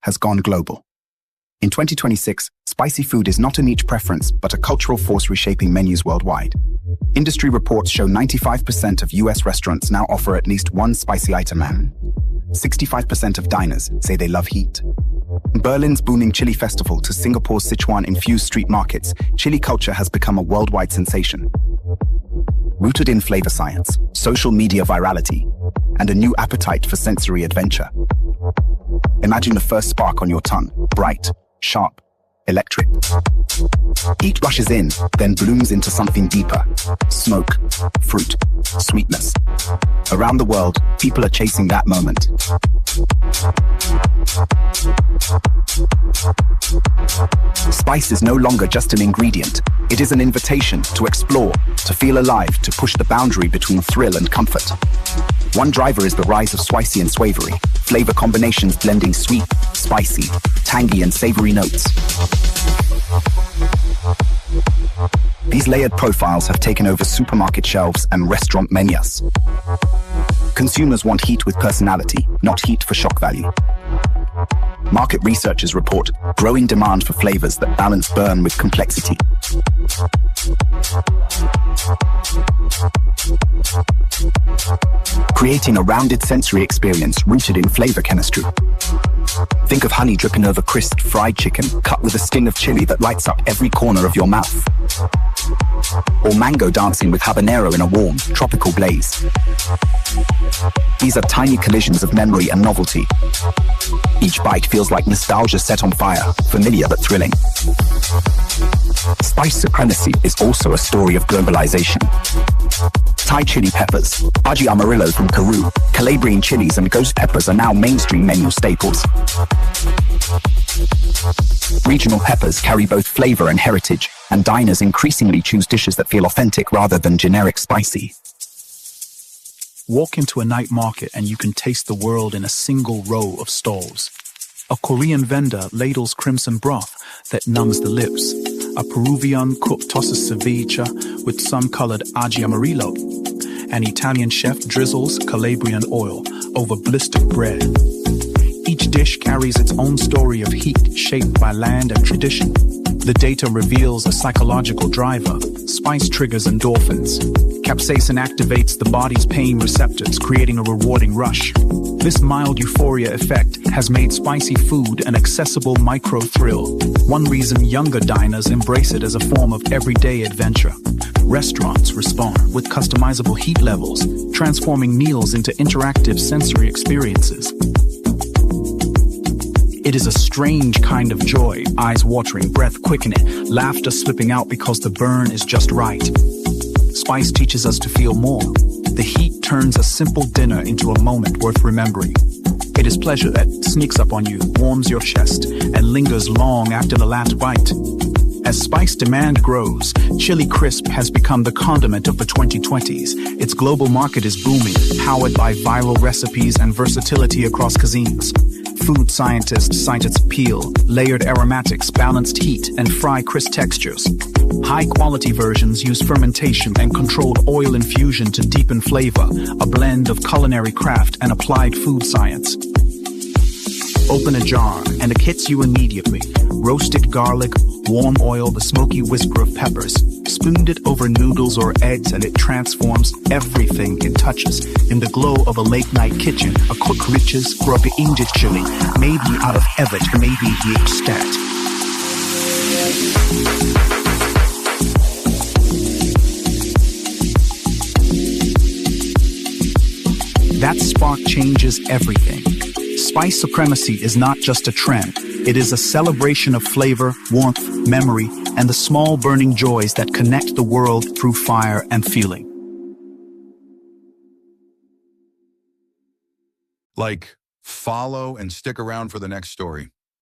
has gone global. In 2026, spicy food is not a niche preference, but a cultural force reshaping menus worldwide. Industry reports show 95% of US restaurants now offer at least one spicy item, and 65% of diners say they love heat. Berlin's booming chili festival to Singapore's Sichuan-infused street markets, chili culture has become a worldwide sensation. Rooted in flavor science, social media virality, and a new appetite for sensory adventure. Imagine the first spark on your tongue, bright, sharp, electric. Heat rushes in, then blooms into something deeper. Smoke, fruit, sweetness. Around the world, people are chasing that moment. Spice is no longer just an ingredient. It is an invitation to explore, to feel alive, to push the boundary between thrill and comfort. One driver is the rise of swicy and swavory, flavor combinations blending sweet, spicy, tangy, and savory notes. These layered profiles have taken over supermarket shelves and restaurant menus. Consumers want heat with personality, not heat for shock value. Market researchers report growing demand for flavors that balance burn with complexity. Creating a rounded sensory experience rooted in flavor chemistry. Think of honey dripping over crisp fried chicken, cut with a sting of chili that lights up every corner of your mouth. Or mango dancing with habanero in a warm, tropical blaze. These are tiny collisions of memory and novelty. Each bite feels like nostalgia set on fire, familiar but thrilling. Spice Supremacy is also a story of globalization. Thai chili peppers, Aji Amarillo from Peru, Calabrian chilies and ghost peppers are now mainstream menu staples. Regional peppers carry both flavor and heritage, and diners increasingly choose dishes that feel authentic rather than generic spicy. Walk into a night market and you can taste the world in a single row of stalls. A Korean vendor ladles crimson broth that numbs the lips. A Peruvian cook tosses ceviche with sun-colored Aji Amarillo. An Italian chef drizzles Calabrian oil over blistered bread. Each dish carries its own story of heat shaped by land and tradition. The data reveals a psychological driver. Spice triggers endorphins. Capsaicin activates the body's pain receptors, creating a rewarding rush. This mild euphoria effect has made spicy food an accessible micro-thrill. One reason younger diners embrace it as a form of everyday adventure. Restaurants respond with customizable heat levels, transforming meals into interactive sensory experiences. It is a strange kind of joy, eyes watering, breath quickening, laughter slipping out because the burn is just right. Spice teaches us to feel more. The heat turns a simple dinner into a moment worth remembering. It is pleasure that sneaks up on you, warms your chest, and lingers long after the last bite. As spice demand grows, chili crisp has become the condiment of the 2020s. Its global market is booming, powered by viral recipes and versatility across cuisines. Food scientists cite its appeal, layered aromatics, balanced heat, and fry crisp textures. High-quality versions use fermentation and controlled oil infusion to deepen flavor, a blend of culinary craft and applied food science. Open a jar, and it hits you immediately. Roasted garlic, warm oil, the smoky whisper of peppers. Spoon it over noodles or eggs, and it transforms everything it touches. In the glow of a late-night kitchen, a cook reaches for a beinged chili, maybe out of evet, maybe yekstat. That spark changes everything. Spice Supremacy is not just a trend. It is a celebration of flavor, warmth, memory, and the small burning joys that connect the world through fire and feeling. Follow and stick around for the next story.